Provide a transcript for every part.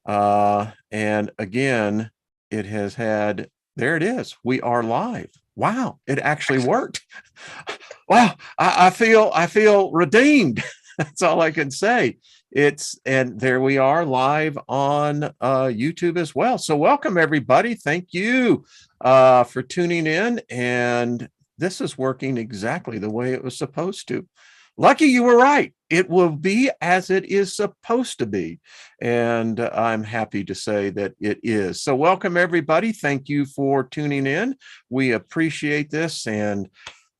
And again, it has had, there it is. We are live. Wow, it actually worked. Wow, I feel redeemed. That's all I can say. And there we are live on YouTube as well. So welcome everybody. Thank you for tuning in. And this is working exactly the way it was supposed to. Lucky you were right. It will be as it is supposed to be. And I'm happy to say that it is. So welcome everybody. Thank you for tuning in. We appreciate this. And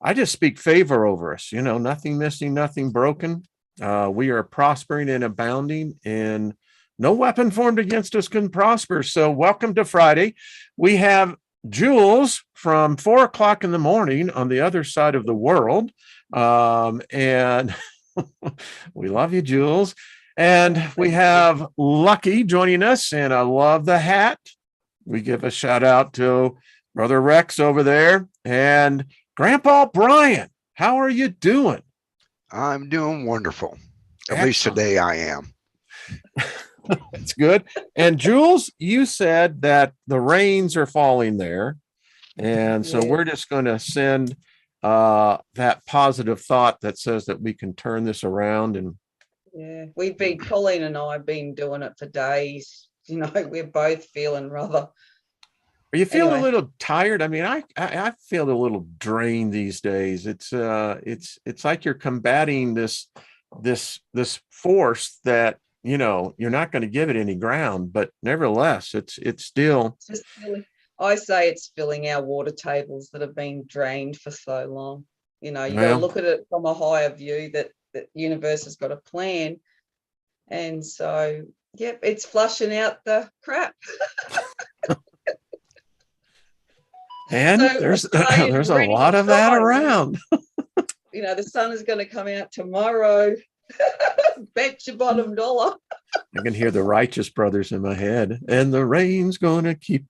I just speak favor over us, nothing missing, nothing broken. We are prospering and abounding, and no weapon formed against us can prosper. So welcome to Friday. We have Jules from 4 o'clock in the morning on the other side of the world. And we love you, Jules. And we have Lucky joining us, and I love the hat. We give a shout out to Brother Rex over there and Grandpa Brian. How are you doing? I'm doing wonderful. At least today I am. That's good. And Jules, you said that the rains are falling there. And so we're just going to send that positive thought that says that we can turn this around. And we've been, Colleen and I have been doing it for days. We're both feeling rather. Are you feeling a little tired? I mean, I feel a little drained these days. It's like you're combating this force that you're not going to give it any ground, but nevertheless, it's still. It's just I say it's filling our water tables that have been drained for so long. You got to look at it from a higher view that the universe has got a plan, and so it's flushing out the crap. And so there's a lot of that around. The sun is going to come out tomorrow. Bet your bottom dollar. I can hear the Righteous Brothers in my head. And the rain's going to keep,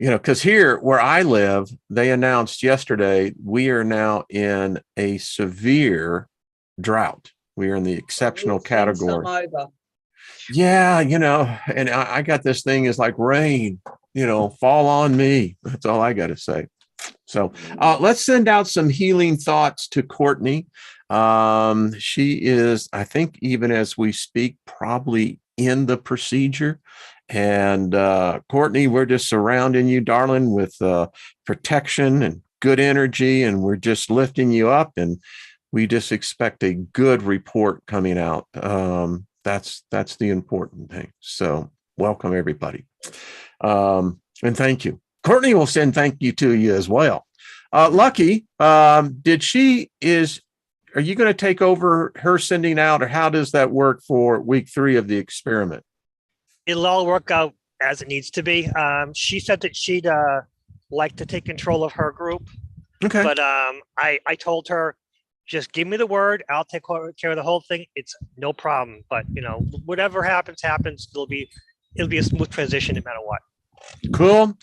because here where I live, they announced yesterday, we are now in a severe drought. We are in the exceptional category. Yeah, and I got this thing is like rain. Fall on me. That's all I got to say. So let's send out some healing thoughts to Courtney. She is, I think, even as we speak, probably in the procedure. And Courtney, we're just surrounding you, darling, with protection and good energy. And we're just lifting you up. And we just expect a good report coming out. That's the important thing. So welcome, everybody. And thank you. Courtney will send thank you to you as well. Lucky, are you going to take over her sending out, or how does that work for week 3 of the experiment? It'll all work out as it needs to be. She said that she'd like to take control of her group. Okay. But I told her, just give me the word. I'll take care of the whole thing. It's no problem. But whatever happens. It'll be a smooth transition no matter what. Cool.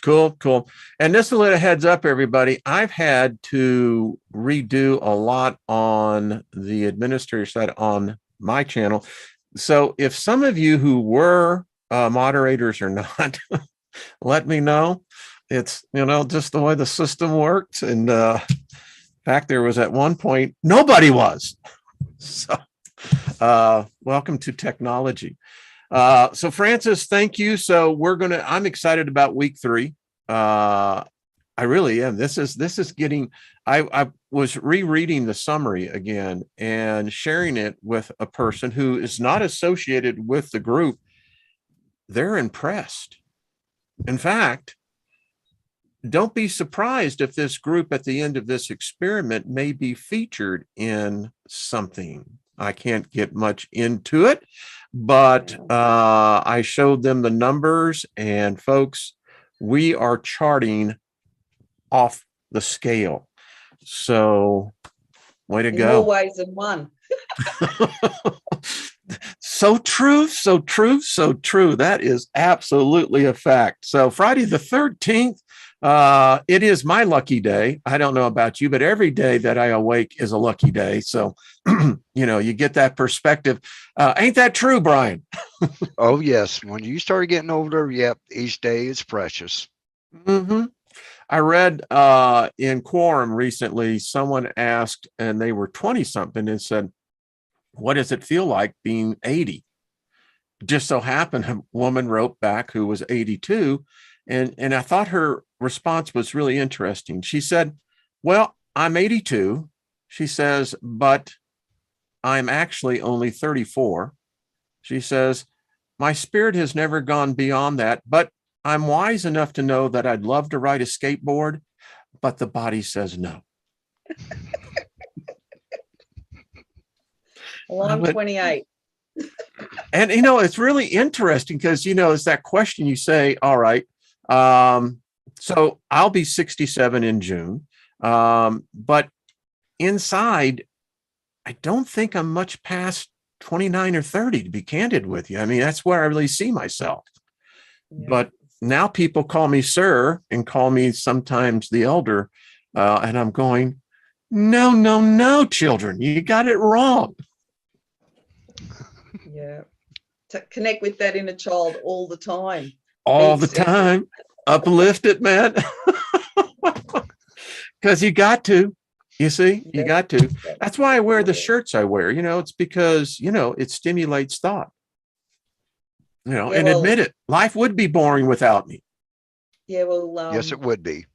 And just a little heads up, everybody, I've had to redo a lot on the administrator side on my channel. So if some of you who were moderators or not, let me know. It's, just the way the system worked. And in fact, there was at one point, nobody was. So welcome to technology. So Francis, thank you. So I'm excited about week 3. I really am. This is getting, I was rereading the summary again and sharing it with a person who is not associated with the group. They're impressed. In fact, don't be surprised if this group at the end of this experiment may be featured in something. I can't get much into it, but I showed them the numbers, and folks, we are charting off the scale. So way to go. More ways than one. So true. That is absolutely a fact. So Friday the 13th, It is my lucky day. I don't know about you, but every day that I awake is a lucky day. So, you get that perspective. Ain't that true, Brian? Oh, yes. When you start getting older, yep, each day is precious. Mm-hmm. I read in Quorum recently, someone asked, and they were 20 something, and said, what does it feel like being 80? Just so happened a woman wrote back who was 82. And I thought her response was really interesting. She said, well, I'm 82. She says, but I'm actually only 34. She says, my spirit has never gone beyond that, but I'm wise enough to know that I'd love to ride a skateboard, but the body says no. Well, I'm 28. And, it's really interesting because, it's that question you say, all right, so I'll be 67 in June. But inside, I don't think I'm much past 29 or 30, to be candid with you. I mean, that's where I really see myself. Yeah. But now people call me sir and call me sometimes the elder. And I'm going, no, children, you got it wrong. Yeah. To connect with that inner child all the time. All the time. Uplift it, man. Because you got to. You see, you got to. That's why I wear the shirts I wear. It's because, it stimulates thought. And admit it. Life would be boring without me. Yeah, well. Yes, it would be.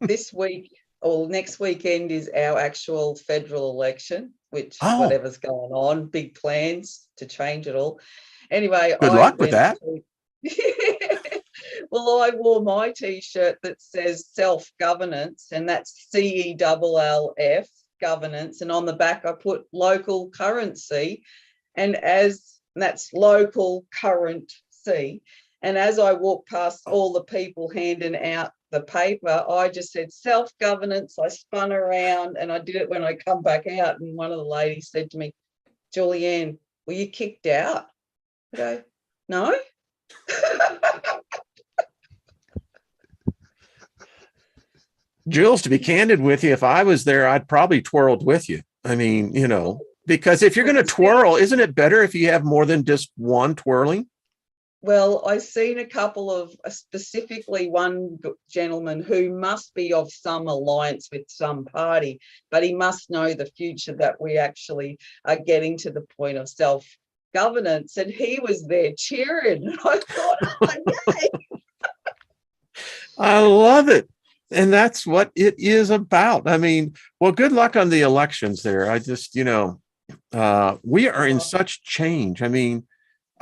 This week or next weekend is our actual federal election, which whatever's going on, big plans to change it all. Anyway, good luck with that. Well, I wore my T-shirt that says self-governance, and that's CELLF, governance. And on the back, I put local currency, and that's local currency. And as I walked past all the people handing out the paper, I just said self-governance. I spun around and I did it when I come back out. And one of the ladies said to me, Julianne, were you kicked out? I go, no. Jules, to be candid with you, if I was there, I'd probably twirled with you. I mean, because if you're going to twirl, isn't it better if you have more than just one twirling? Well, I've seen a couple of, specifically one gentleman who must be of some alliance with some party, but he must know the future that we actually are getting to the point of self-governance. And he was there cheering. And I thought, oh, yay. I love it. And that's what it is about. I mean, well, good luck on the elections there. I just, we are in such change. I mean,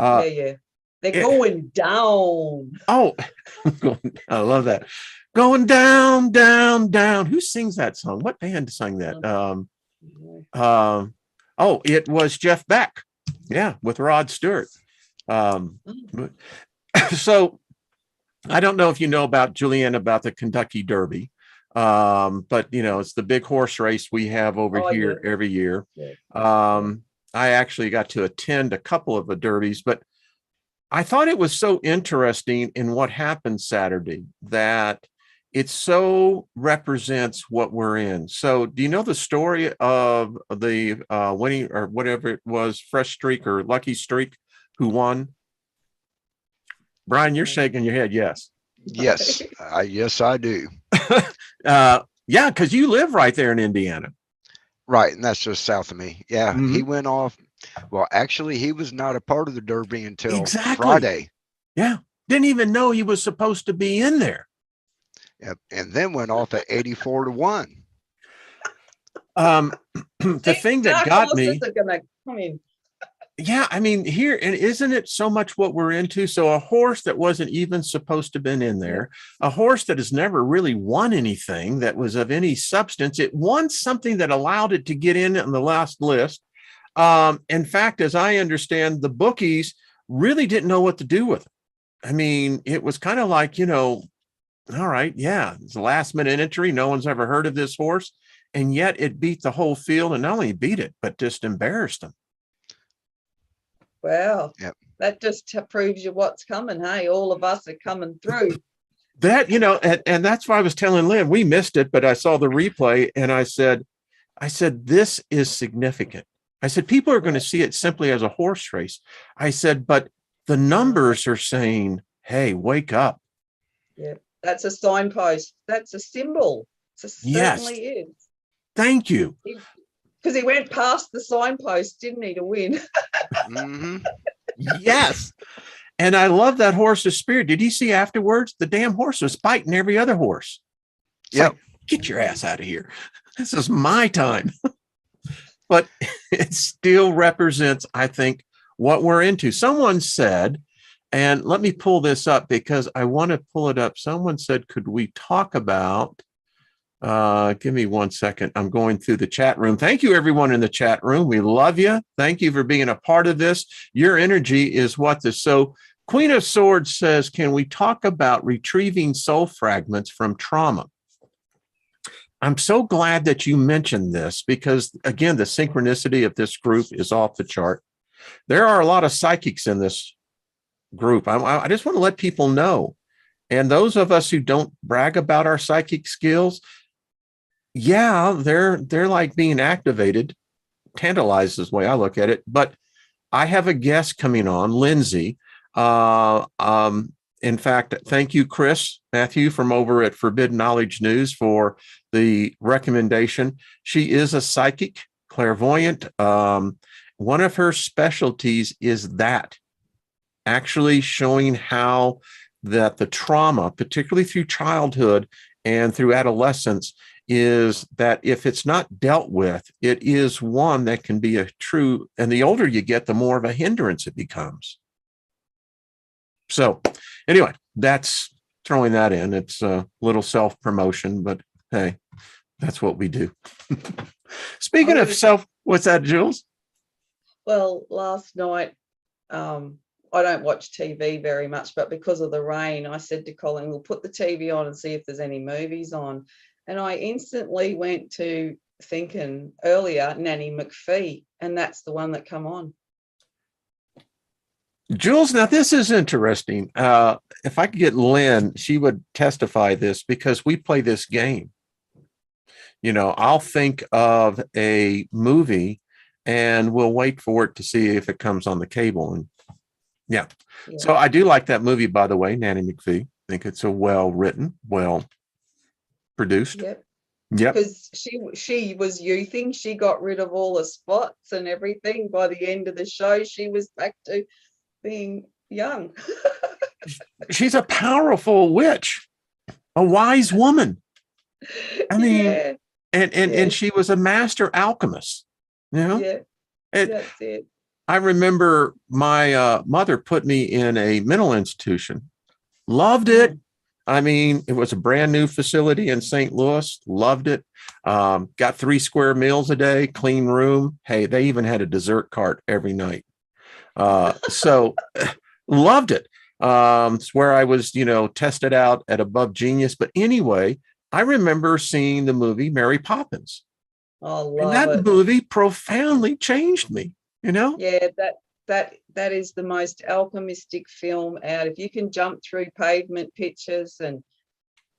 yeah. They're going down. Oh, I love that. Going down, down, down. Who sings that song? What band sang that? It was Jeff Beck. Yeah, with Rod Stewart. So I don't know if you know about Julianne, about the Kentucky Derby. But it's the big horse race we have over here every year. Yeah. I actually got to attend a couple of the derbies, but I thought it was so interesting in what happened Saturday that it so represents what we're in. So do you know the story of the winning or whatever it was, fresh streak or lucky streak, who won? Brian, you're shaking your head. Yes. Yes. Yes, I do. Yeah, because you live right there in Indiana. Right. And that's just south of me. Yeah. Mm-hmm. He went off. Well, actually, he was not a part of the Derby until Friday. Yeah. Didn't even know he was supposed to be in there. Yep. And then went off at 84-1. The thing that got me. Come in. Yeah, I mean, here, and isn't it so much what we're into? So a horse that wasn't even supposed to have been in there, a horse that has never really won anything that was of any substance. It won something that allowed it to get in on the last list. In fact, as I understand, the bookies really didn't know what to do with it. I mean, it was kind of like, all right, yeah, it's a last minute entry. No one's ever heard of this horse. And yet it beat the whole field, and not only beat it, but just embarrassed them. Wow. Yep. That just proves you what's coming. Hey, all of us are coming through. That, and that's why I was telling Lynn, we missed it, but I saw the replay and I said, this is significant. I said, people are going to see it simply as a horse race. I said, but the numbers are saying, hey, wake up. Yeah, that's a signpost. That's a symbol. It certainly is. Thank you. Because he went past the signpost, didn't he, to win? Mm-hmm. Yes. And I love that horse's spirit. Did you see afterwards? The damn horse was biting every other horse. It's get your ass out of here. This is my time. But it still represents, I think, what we're into. Someone said, and let me pull this up because I want to pull it up. Someone said, could we talk about, give me 1 second. I'm going through the chat room. Thank you, everyone in the chat room. We love you. Thank you for being a part of this. Your energy is what this. So Queen of Swords says, can we talk about retrieving soul fragments from trauma? I'm so glad that you mentioned this because, again, the synchronicity of this group is off the chart. There are a lot of psychics in this group. I just want to let people know. And those of us who don't brag about our psychic skills, they're like being activated. Tantalized is the way I look at it. But I have a guest coming on, Lindsay. In fact, thank you, Chris Matthew from over at Forbidden Knowledge News for the recommendation. She is a psychic, clairvoyant. One of her specialties is that, actually showing how that the trauma, particularly through childhood and through adolescence, is that if it's not dealt with, it is one that can be a true, and the older you get, the more of a hindrance it becomes. So anyway, that's throwing that in. It's a little self-promotion, but hey, that's what we do. Speaking of self, what's that, Jules? Well, last night, I don't watch TV very much, but because of the rain, I said to Colin, we'll put the TV on and see if there's any movies on. And I instantly went to thinking earlier, Nanny McPhee, and that's the one that come on. Jules, now this is interesting. If I could get Lynn, she would testify this because we play this game. I'll think of a movie and we'll wait for it to see if it comes on the cable. And yeah. So I do like that movie, by the way, Nanny McPhee. I think it's a well-written, well-produced. Yep. Yep. Because she was youthing. She got rid of all the spots and everything. By the end of the show, she was back to being young. She's a powerful witch, a wise woman. I mean, and she was a master alchemist. Yeah, that's it. I remember my mother put me in a mental institution. Loved it. I mean, it was a brand new facility in St. Louis. Loved it. Got 3 square meals a day, clean room. Hey, they even had a dessert cart every night. So loved it. It's where I was, tested out at above genius. But anyway, I remember seeing the movie Mary Poppins. Oh, and that movie profoundly changed me, Yeah, that is the most alchemistic film out. If you can jump through pavement pictures and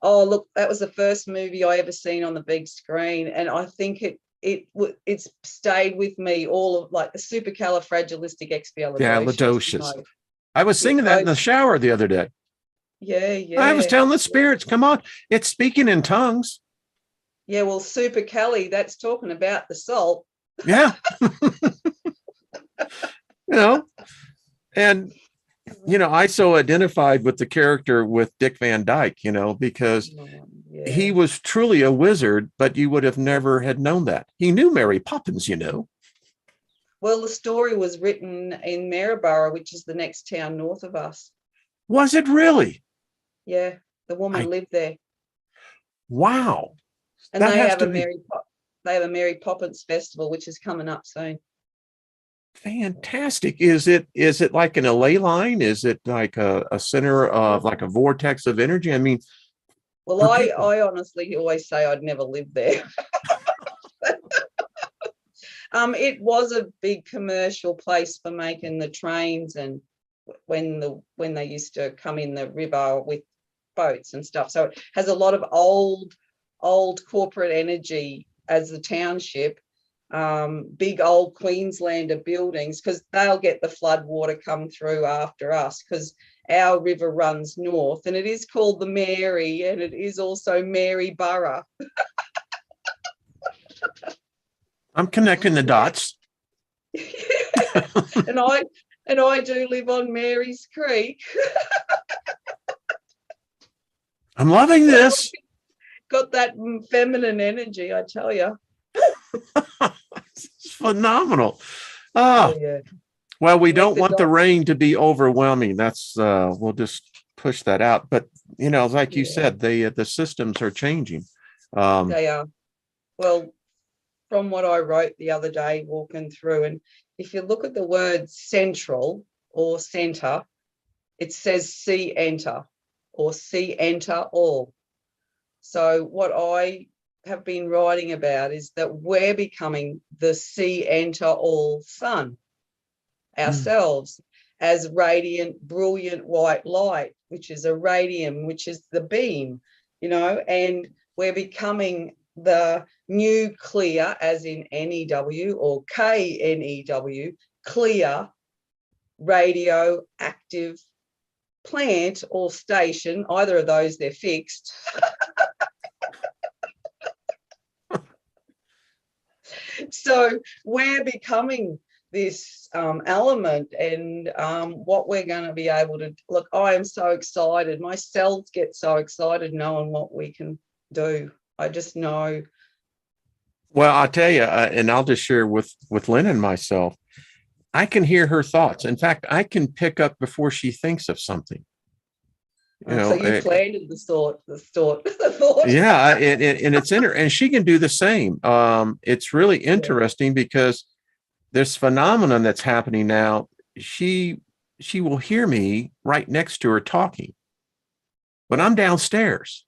look, that was the first movie I ever seen on the big screen, and I think it's stayed with me all of like the supercalifragilisticexpialidocious. I was singing that in the shower the other day. Yeah. I was telling the spirits, come on, it's speaking in tongues. Yeah, well, supercali, that's talking about the salt. Yeah. And I so identified with the character with Dick Van Dyke, because he was truly a wizard, but you would have never had known that. He knew Mary Poppins, Well, the story was written in Maryborough, which is the next town north of us. Was it really? Yeah, the woman lived there. Wow. And they have a Mary Poppins festival, which is coming up soon. Fantastic. Is it like an ley line? Is it like a center of like a vortex of energy? I mean, well, I honestly always say I'd never live there. It was a big commercial place for making the trains, and when they used to come in the river with boats and stuff. So it has a lot of old corporate energy as the township. Big old Queenslander buildings, because they'll get the flood water come through after us, because our river runs north, and it is called the Mary, and it is also Maryborough. I'm connecting the dots. and I do live on Mary's Creek. I'm loving this. Got that feminine energy, I tell you. It's phenomenal. Yeah. Well, we don't want the rain to be overwhelming. That's we'll just push that out. But like you said, the systems are changing. They are. Well, from what I wrote the other day walking through, and if you look at the word central or center, it says see enter or see enter all. So what I have been writing about is that we're becoming the see enter all sun ourselves as radiant, brilliant white light, which is a radium, which is the beam, and we're becoming the new clear, as in NEW or KNEW, clear radioactive plant or station. Either of those, they're fixed. So we're becoming this element, and what we're going to be able to look. I am so excited. My cells get so excited knowing what we can do. I just know. Well, I'll tell you, and I'll just share with Lynn and myself. I can hear her thoughts. In fact, I can pick up before she thinks of something. So you planted the thought. Yeah, and it's in her, and she can do the same. It's really interesting because this phenomenon that's happening now, she will hear me right next to her talking, but I'm downstairs,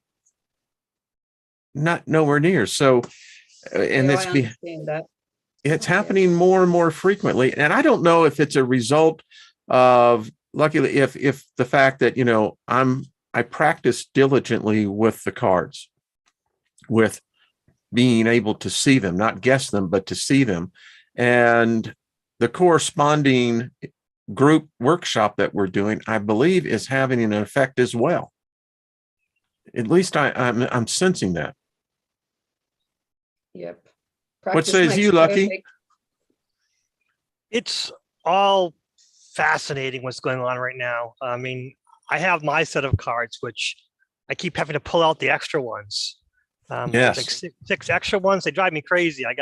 not nowhere near. So, and it's happening more and more frequently. And I don't know if it's a result of, luckily, if the fact that, I practice diligently with the cards, with being able to see them, not guess them, but to see them. And the corresponding group workshop that we're doing, I believe, is having an effect as well. At least I'm sensing that. Yep. What says you, Lucky? Perfect. It's all fascinating what's going on right now. I mean, I have my set of cards, which I keep having to pull out the extra ones. Yes. Like six extra ones. They drive me crazy. I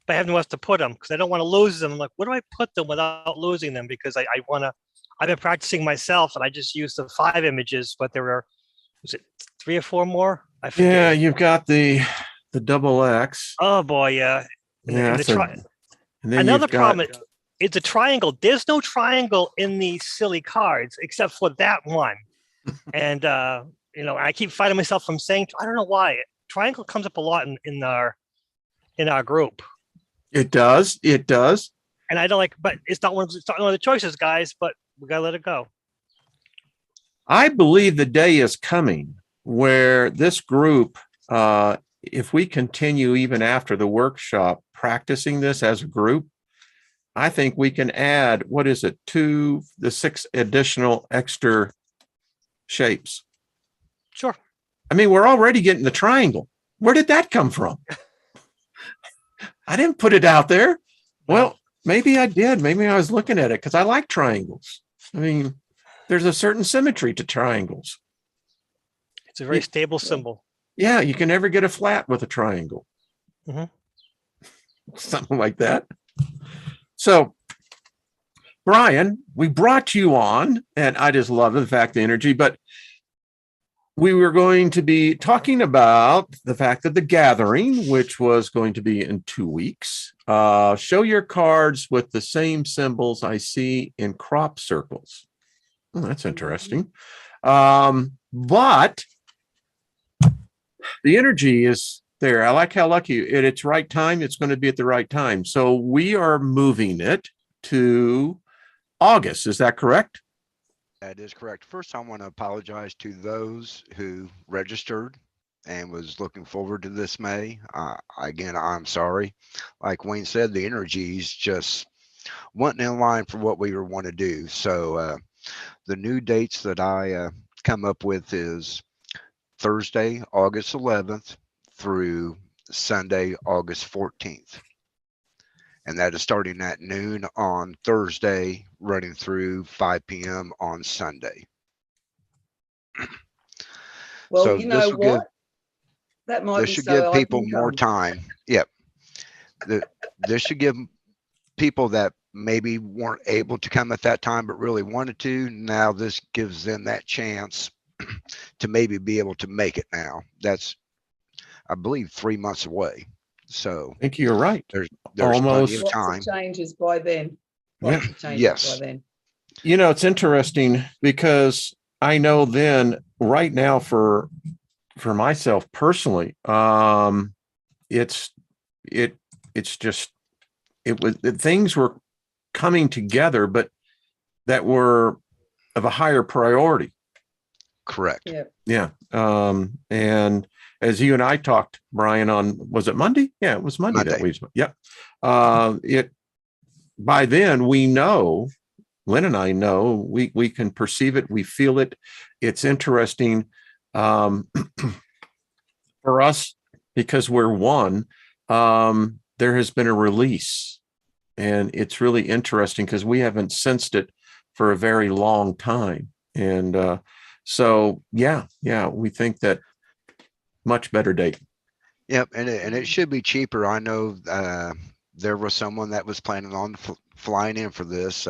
have nowhere else to put them because I don't want to lose them. I'm like, where do I put them without losing them? Because I've been practicing myself, and I just used the 5 images, but there were, was it 3 or 4 more? I forget. Yeah, you've got the double X. Oh boy, yeah. Another problem is the triangle. There's no triangle in these silly cards except for that one. And I keep fighting myself from saying, I don't know why. Triangle comes up a lot in our group. It does. And I don't but it's not one of the choices, guys, but we gotta let it go. I believe the day is coming where this group, if we continue even after the workshop practicing this as a group, I think we can add, 6 additional extra shapes. Sure. I mean, we're already getting the triangle. Where did that come from? I didn't put it out there. Well, maybe I did. Maybe I was looking at it because I like triangles. I mean, there's a certain symmetry to triangles. It's a very stable symbol. Yeah, you can never get a flat with a triangle. Mm-hmm. Something like that. So, Brian, we brought you on, and I just love the fact, the energy, but we were going to be talking about the fact that the gathering, which was going to be in 2 weeks, show your cards with the same symbols I see in crop circles. Oh, that's interesting. But the energy is there. I like how lucky at its right time, it's going to be at the right time. So we are moving it to August. Is that correct? That is correct. First, I want to apologize to those who registered and was looking forward to this May. Again, I'm sorry. Like Wayne said, the energies just wasn't in line for what we were want to do. So the new dates that I come up with is Thursday, August 11th through Sunday, August 14th. And that is starting at noon on Thursday, running through 5 p.m. on Sunday. Well, So you know this will give, what? That might this be should so give I people can more come. time. Yep. This should give people that maybe weren't able to come at that time but really wanted to. Now this gives them that chance to maybe be able to make it now. That's, I believe, 3 months away. So I think you're right. there's plenty of Almost. Lots time. of changes by then. Yeah. Lots of changes Yes. by then. You know, it's interesting because I know then right now for myself personally, it's just, things were coming together, but that were of a higher priority. Correct. Yeah. Yeah. And as you and I talked, Brian, on, was it Monday? Yeah, it was Monday. That we, yep. By then we know, Lynn and I know, we can perceive it, we feel it. It's interesting for us because we're one. There has been a release, and it's really interesting because we haven't sensed it for a very long time. And so, yeah, we think that much better date. Yep, and it should be cheaper. I know there was someone that was planning on flying in for this,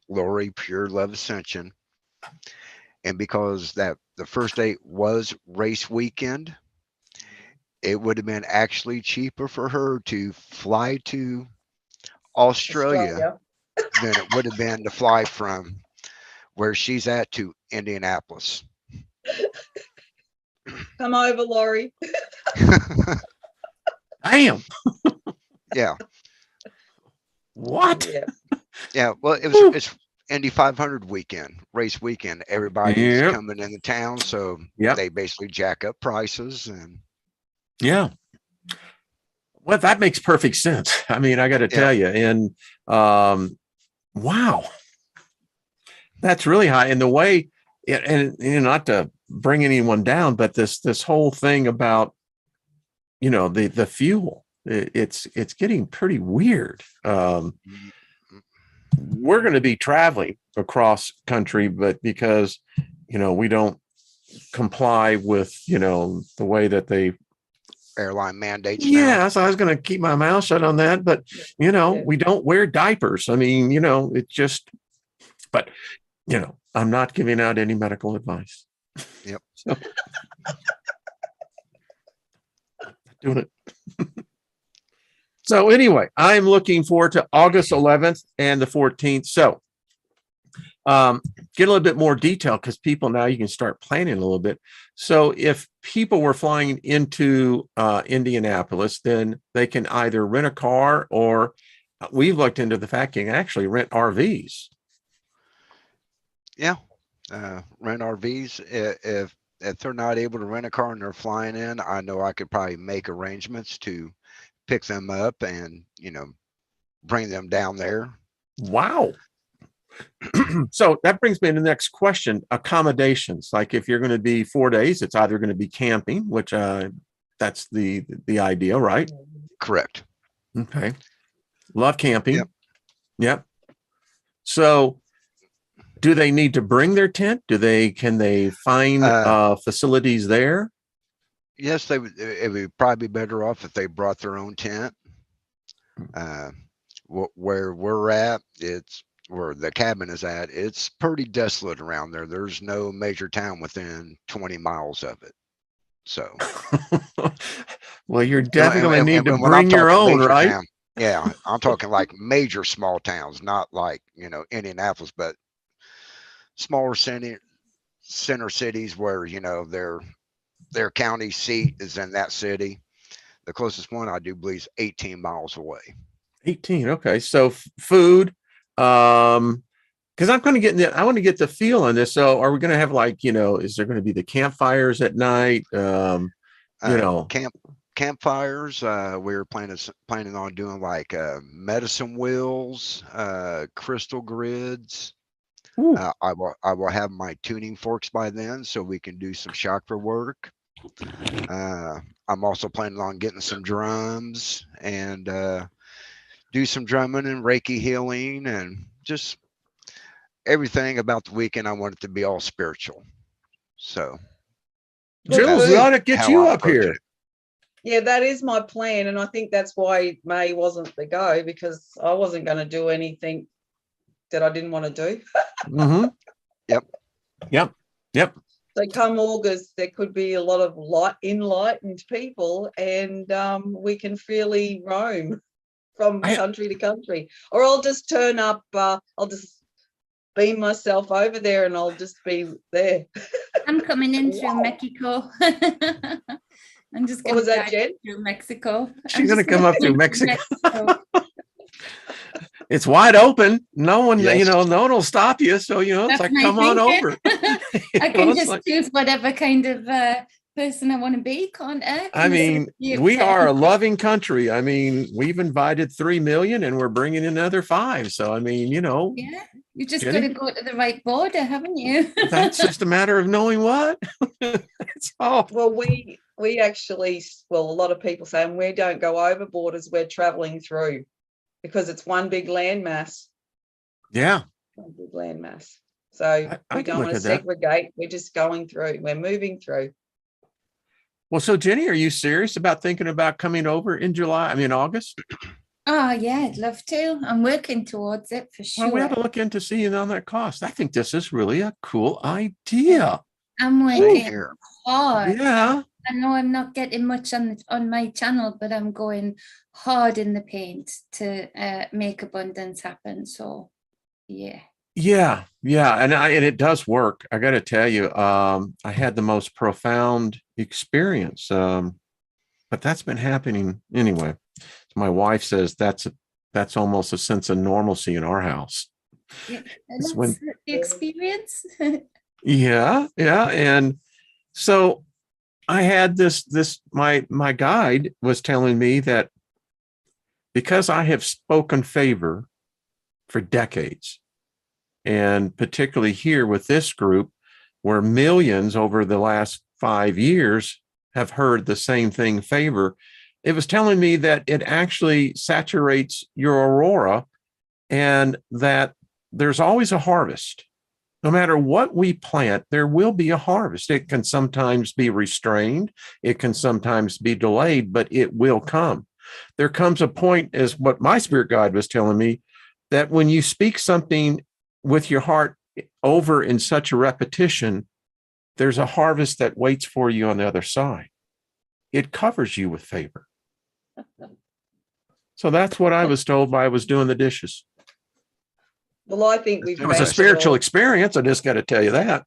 Lori, Pure Love Ascension, and because that the first date was race weekend, it would have been actually cheaper for her to fly to Australia than it would have been to fly from where she's at to Indianapolis. Come over, Laurie. Damn. Yeah. What? Yeah. Yeah. Well, it's Indy 500 weekend, race weekend. Everybody's coming into town, so they basically jack up prices. And yeah. Well, that makes perfect sense. I mean, I got to tell you, and wow, that's really high. And the way, and not to bring anyone down, but this whole thing about, the fuel, it's getting pretty weird. We're going to be traveling across country, but because, we don't comply with, the way that they airline mandates. Yeah, so I was going to keep my mouth shut on that, but we don't wear diapers. I mean, it just, but I'm not giving out any medical advice. Yep. So, doing it. So anyway, I'm looking forward to August 11th and the 14th. So get a little bit more detail because people now you can start planning a little bit. So if people were flying into Indianapolis, then they can either rent a car or we've looked into the fact you can actually rent RVs. Yeah, rent RVs. If they're not able to rent a car and they're flying in, I know I could probably make arrangements to pick them up and bring them down there. Wow. So that brings me to the next question. Accommodations. Like if you're going to be 4 days, it's either going to be camping, which that's the idea, right? Correct. Okay. Love camping. Yep. So do they need to bring their tent? Can they find facilities there? Yes, it would probably be better off if they brought their own tent. Where we're at, it's where the cabin is at. It's pretty desolate around there. There's no major town within 20 miles of it. So, well, you're definitely going to need to bring your own, right? Town, yeah, I'm talking like major small towns, not like Indianapolis, but smaller center cities where their county seat is in that city. The closest one I do believe is 18 miles away. 18. Okay. So food, got because I'm going to get I want to get the feel on this. So are we going to have like, is there going to be the campfires at night? Campfires. We're planning on doing like medicine wheels, crystal grids. I will have my tuning forks by then, so we can do some chakra work. I'm also planning on getting some drums and do some drumming and Reiki healing and just everything about the weekend. I want it to be all spiritual. So, Jules, we ought to get you up here. Yeah, that is my plan. And I think that's why May wasn't the go, because I wasn't going to do anything that I didn't want to do. Yep. So come August, there could be a lot of enlightened people, and we can freely roam from country to country. Or I'll just turn up, I'll just beam myself over there and I'll just be there. I'm coming in through Mexico. I'm just going to Jen? Through Mexico. She's going to come up through Mexico. It's wide open. No one, no one will stop you. So, it's like, come on over. I can just choose whatever kind of person I want to be, can't I? I mean, we are a loving country. I mean, we've invited 3 million and we're bringing in another 5. So, I mean, Yeah, you just got to go to the right border, haven't you? That's just a matter of knowing what. It's all. Well, we actually, a lot of people say, we don't go over borders, we're traveling through, because it's one big landmass. Yeah. One big landmass. So we don't want to segregate. We're just going through. We're moving through. Well, so Jenny, are you serious about thinking about coming over in August? Oh, yeah, I'd love to. I'm working towards it for sure. Well, we have to look into seeing on that cost. I think this is really a cool idea. I'm working hard. Yeah. I know I'm not getting much on my channel, but I'm going hard in the paint to make abundance happen. So, yeah. Yeah. And it does work. I got to tell you, I had the most profound experience. But that's been happening anyway. My wife says that's almost a sense of normalcy in our house. Yeah, that's the experience. Yeah. And so I had my guide was telling me that because I have spoken favor for decades, and particularly here with this group, where millions over the last 5 years have heard the same thing, favor, it was telling me that it actually saturates your aurora and that there's always a harvest. No matter what we plant, there will be a harvest. It can sometimes be restrained. It can sometimes be delayed, but it will come. There comes a point, as what my spirit guide was telling me, that when you speak something with your heart over in such a repetition, there's a harvest that waits for you on the other side. It covers you with favor. So that's what I was told by I was doing the dishes. Well, I think it was a spiritual experience. I just got to tell you that.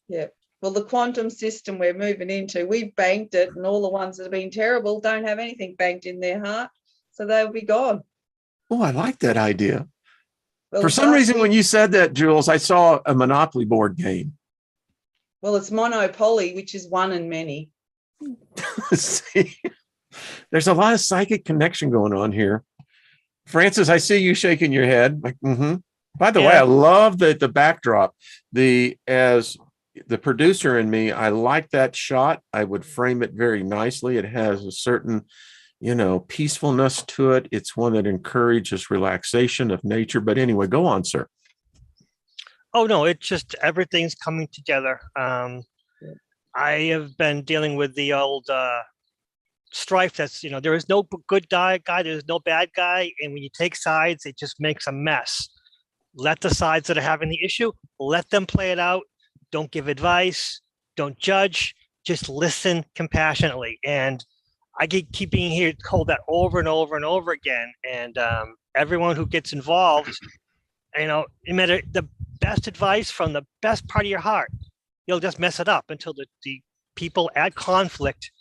Yeah. Well, the quantum system we're moving into, we've banked it, and all the ones that have been terrible don't have anything banked in their heart, so they'll be gone. Oh, I like that idea. Well, for some reason, when you said that, Jules, I saw a Monopoly board game. Well, it's Monopoly, which is one in many. See, there's a lot of psychic connection going on here. Francis, I see you shaking your head. Like, By the way, I love the backdrop. As the producer in me, I like that shot. I would frame it very nicely. It has a certain, peacefulness to it. It's one that encourages relaxation of nature. But anyway, go on, sir. Oh, no, it's just everything's coming together. I have been dealing with the old strife that's, there is no good guy, there's no bad guy. And when you take sides, it just makes a mess. Let the sides that are having the issue, let them play it out. Don't give advice. Don't judge. Just listen compassionately. And I keep being here told that over and over and over again. And everyone who gets involved, no matter the best advice from the best part of your heart, you'll just mess it up until the people at conflict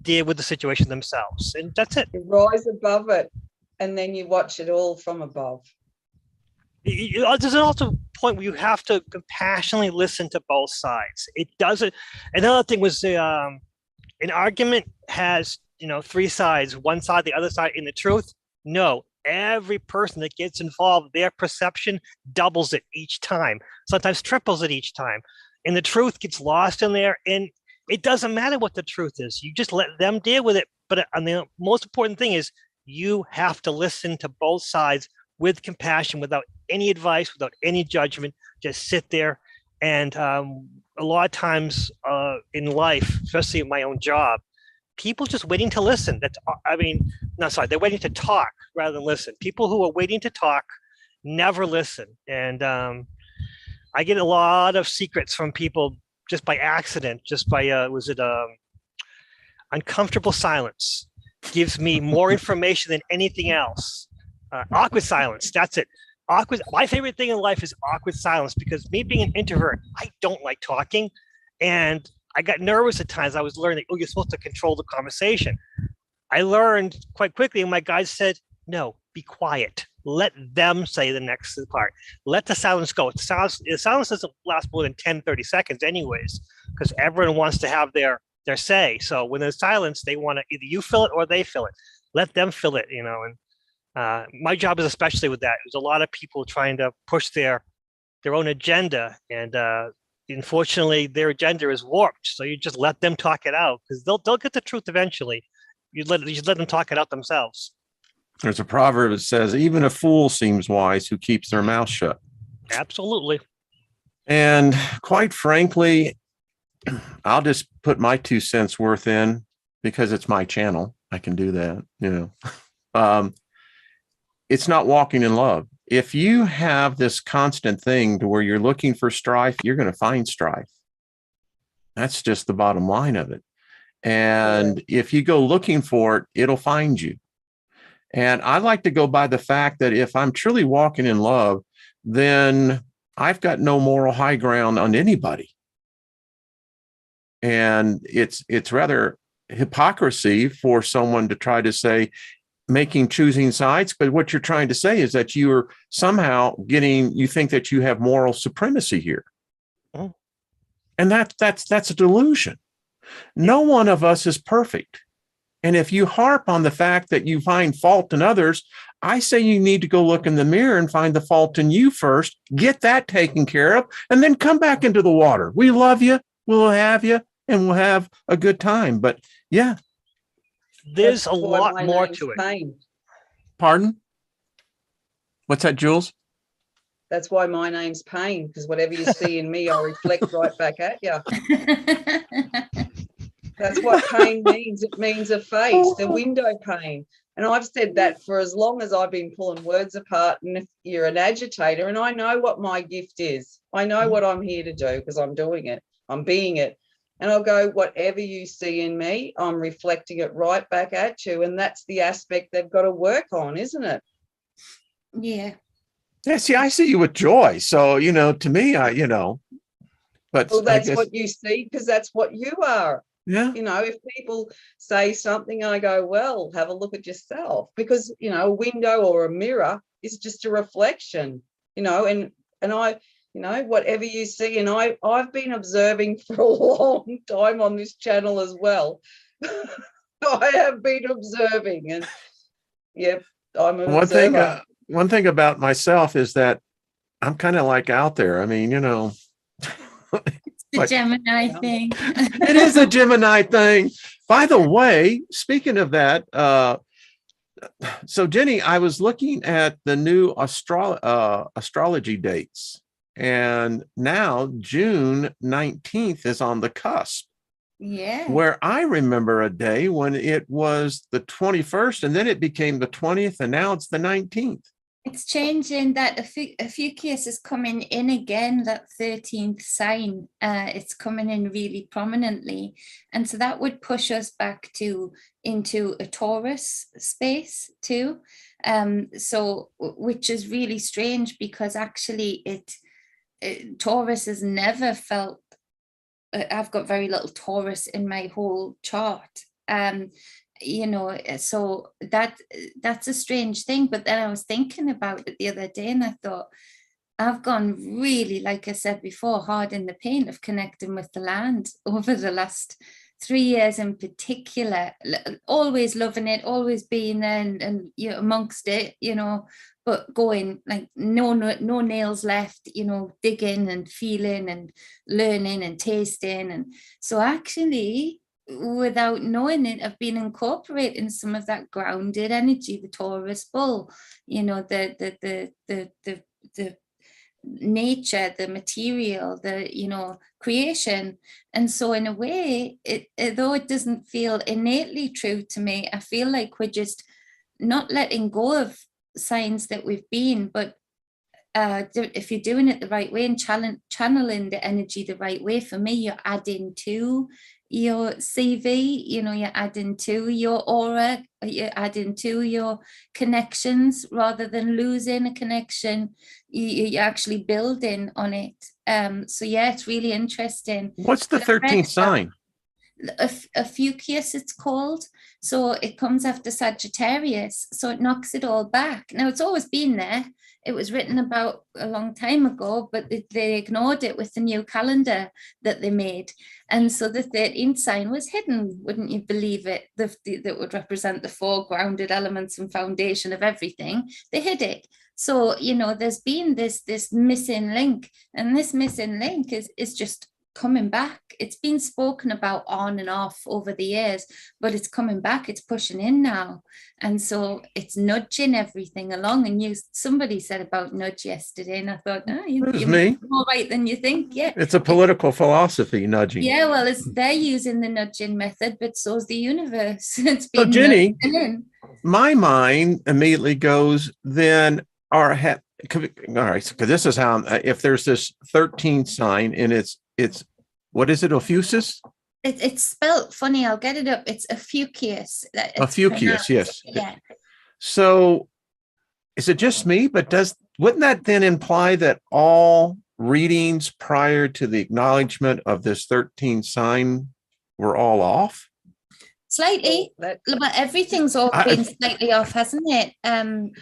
deal with the situation themselves. And that's it. You rise above it, and then you watch it all from above. There's also a point where you have to compassionately listen to both sides. It doesn't. Another thing was an argument has, three sides, one side, the other side. In the truth, no. Every person that gets involved, their perception doubles it each time, sometimes triples it each time. And the truth gets lost in there. And it doesn't matter what the truth is. You just let them deal with it. But the most important thing is you have to listen to both sides with compassion, without any advice, without any judgment. Just sit there. And a lot of times in life, especially in my own job, people just waiting to listen. They're waiting to talk rather than listen. People who are waiting to talk never listen. And I get a lot of secrets from people just by accident, just by, uncomfortable silence gives me more information than anything else. Awkward silence, that's it. My favorite thing in life is awkward silence, because me being an introvert, I don't like talking. And I got nervous at times. I was learning, you're supposed to control the conversation. I learned quite quickly, and my guide said, no, be quiet. Let them say the next part. Let the silence go. The silence doesn't last more than 10, 30 seconds anyways, because everyone wants to have their say. So when there's silence, they want to either you fill it or they fill it. Let them fill it, and my job is especially with that. There's a lot of people trying to push their own agenda, and unfortunately, their agenda is warped. So you just let them talk it out, because they'll get the truth eventually. You just let them talk it out themselves. There's a proverb that says, even a fool seems wise who keeps their mouth shut. Absolutely. And quite frankly, I'll just put my 2 cents worth in, because it's my channel. I can do that. It's not walking in love. If you have this constant thing to where you're looking for strife, you're going to find strife. That's just the bottom line of it. And if you go looking for it, it'll find you. And I like to go by the fact that if I'm truly walking in love, then I've got no moral high ground on anybody. And it's rather hypocrisy for someone to try to say, choosing sides, but what you're trying to say is that you are somehow you think that you have moral supremacy here. Oh. And that's a delusion. No one of us is perfect. And if you harp on the fact that you find fault in others, I say you need to go look in the mirror and find the fault in you first, get that taken care of, and then come back into the water. We love you, we'll have you, and we'll have a good time. But yeah. There's a lot more to it. Pain. Pardon? What's that, Jules? That's why my name's Pain, because whatever you see in me, I'll reflect right back at you. That's what pain means. It means a face, a window pane. And I've said that for as long as I've been pulling words apart. And if you're an agitator, and I know what my gift is, I know what I'm here to do, because I'm doing it, I'm being it. And I'll go, whatever you see in me, I'm reflecting it right back at you. And that's the aspect they've got to work on, isn't it? Yeah. Yeah, see, I see you with joy. So, to me, but well, that's what you see, because that's what you are. Yeah. If people say something, I go, well, have a look at yourself, because, a window or a mirror is just a reflection, and I, whatever you see, and I've been observing for a long time on this channel as well. I have been observing, and yep, I'm an observer. One thing about myself is that I'm kind of like out there. I mean, The Gemini thing. It is a Gemini thing. By the way, speaking of that, so Jenny, I was looking at the new astrology dates, and now June 19th is on the cusp. Yeah. Where I remember a day when it was the 21st, and then it became the 20th, and now it's the 19th. It's changing that a few cases coming in again, that 13th sign, it's coming in really prominently. And so that would push us back into a Taurus space too. So, which is really strange, because actually Taurus has never felt, I've got very little Taurus in my whole chart. So that's a strange thing. But then I was thinking about it the other day, and I thought, I've gone really, like I said before, hard in the paint of connecting with the land over the last 3 years in particular. Always loving it, always being there and you know, amongst it, you know, but going like no nails left, you know, digging and feeling and learning and tasting. And so actually, without knowing it, I've been incorporating some of that grounded energy, the Taurus bull, you know, the nature, the material, the, you know, creation. And so in a way, though it doesn't feel innately true to me, I feel like we're just not letting go of signs that we've been, but if you're doing it the right way and channeling the energy the right way, for me, you're adding to your CV, you know, you're adding to your aura, you're adding to your connections rather than losing a connection. You're actually building on it. So yeah, it's really interesting. What's the 13th sign? A Fucus, it's called. So it comes after Sagittarius, so it knocks it all back. Now it's always been there. It was written about a long time ago, but they ignored it with the new calendar that they made. And so the 13th sign was hidden, wouldn't you believe it? That would represent the four grounded elements and foundation of everything. They hid it. So, you know, there's been this missing link, and this missing link is just coming back. It's been spoken about on and off over the years, but it's coming back, it's pushing in now. And so it's nudging everything along. And somebody said about nudge yesterday, and I thought, you're more right than you think. Yeah, it's a political philosophy, nudging. Yeah, well, they're using the nudging method, but so's the universe. It's been so Jenny, my mind immediately goes then, all right, because this is how, if there's this 13th sign and it's what is it, Ophusis? It's spelt funny. I'll get it up. It's Ophusius. Ophusius, yes. Yeah. So is it just me? But wouldn't that then imply that all readings prior to the acknowledgement of this 13th sign were all off? Slightly, but everything's all been slightly off, hasn't it?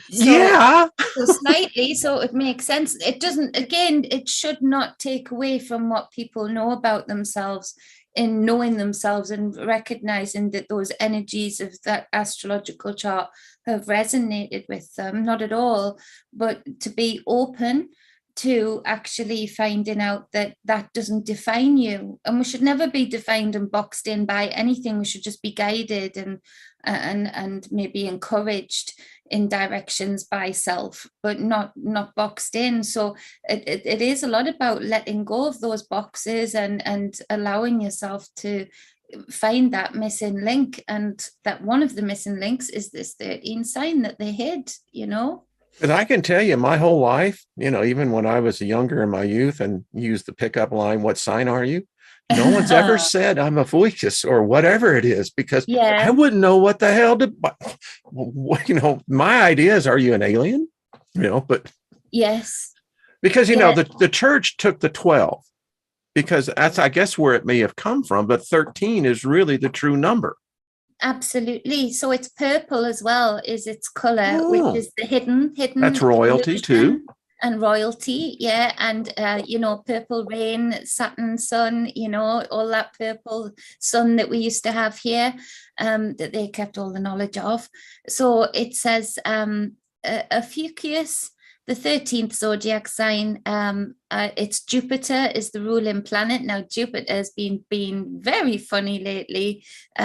Yeah. So slightly, so it makes sense. It doesn't, again, it should not take away from what people know about themselves, in knowing themselves and recognizing that those energies of that astrological chart have resonated with them, not at all, but to be open to actually finding out that that doesn't define you. And we should never be defined and boxed in by anything. We should just be guided and maybe encouraged in directions by self, but not boxed in. So it is a lot about letting go of those boxes and allowing yourself to find that missing link. And that one of the missing links is this 13 sign that they hid, you know. And I can tell you my whole life, you know, even when I was younger in my youth and used the pickup line, what sign are you? No one's ever said I'm a Fucus or whatever it is, because I wouldn't know what the hell to, you know, my idea is, are you an alien? You know, but yes, because, you know, the church took the 12 because that's, I guess, where it may have come from, but 13 is really the true number. Absolutely. So it's purple as well, is its color, which is the hidden. That's royalty too. And royalty, yeah. And, you know, purple rain, Saturn, sun, you know, all that purple sun that we used to have here, that they kept all the knowledge of. So it says Ophiuchus, the 13th zodiac sign, it's Jupiter is the ruling planet. Now, Jupiter has been very funny lately,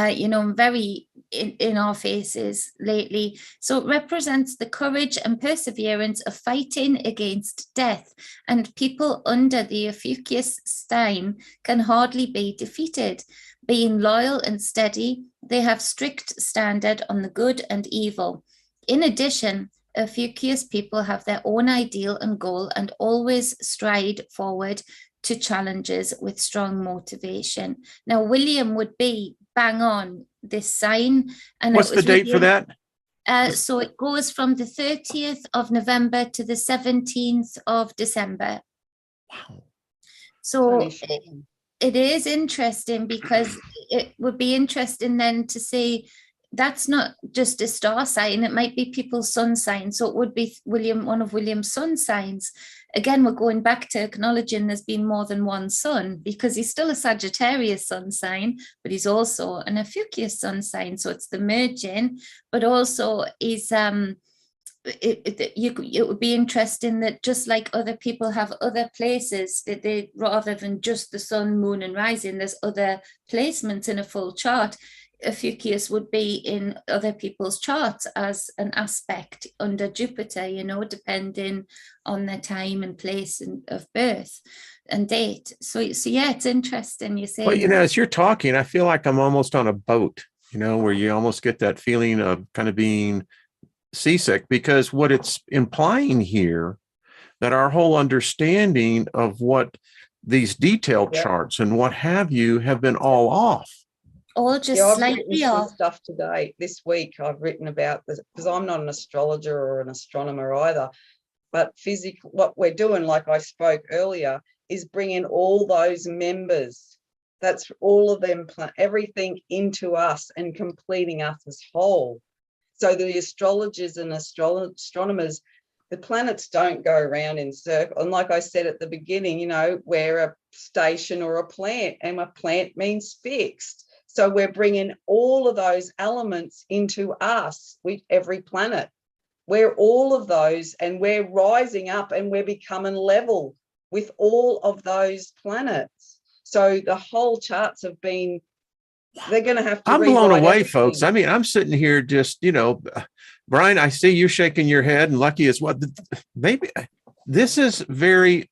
you know, very in our faces lately. So it represents the courage and perseverance of fighting against death. And people under the Ophiuchus sign can hardly be defeated. Being loyal and steady, they have strict standard on the good and evil. In addition, Ophiuchus people have their own ideal and goal and always stride forward to challenges with strong motivation. Now, William would be bang on this sign. And what's the date for that? So it goes from the 30th of November to the 17th of December. Wow. So it is interesting, because it would be interesting then to see that's not just a star sign, it might be people's sun sign. So it would be one of William's sun signs. again, we're going back to acknowledging there's been more than one sun, because he's still a Sagittarius sun sign, but he's also an Ophiuchus sun sign. So it's the merging, but also is it would be interesting that just like other people have other places that they, rather than just the sun, moon and rising, there's other placements in a full chart. Ophiuchus would be in other people's charts as an aspect under Jupiter, you know, depending on the time and place of birth and date. So yeah, it's interesting you say. Well, you know, as you're talking, I feel like I'm almost on a boat, you know, where you almost get that feeling of kind of being seasick, because what it's implying here, that our whole understanding of what these detailed charts and what have you have been all off. Or just I've slightly written some off. stuff today, this week. I've written about this because I'm not an astrologer or an astronomer either. But physical, what we're doing, like I spoke earlier, is bringing all those members. That's all of them, everything into us and completing us as whole. So the astrologers and astronomers, the planets don't go around in circles. And like I said at the beginning, you know, we're a station or a plant, and a plant means fixed. So we're bringing all of those elements into us with every planet. We're all of those, and we're rising up and we're becoming level with all of those planets. So the whole charts have been, they're going to have to. I'm blown away, everything. folks. I mean, I'm sitting here just, you know, Brian, I see you shaking your head, and Lucky as well. Maybe this is very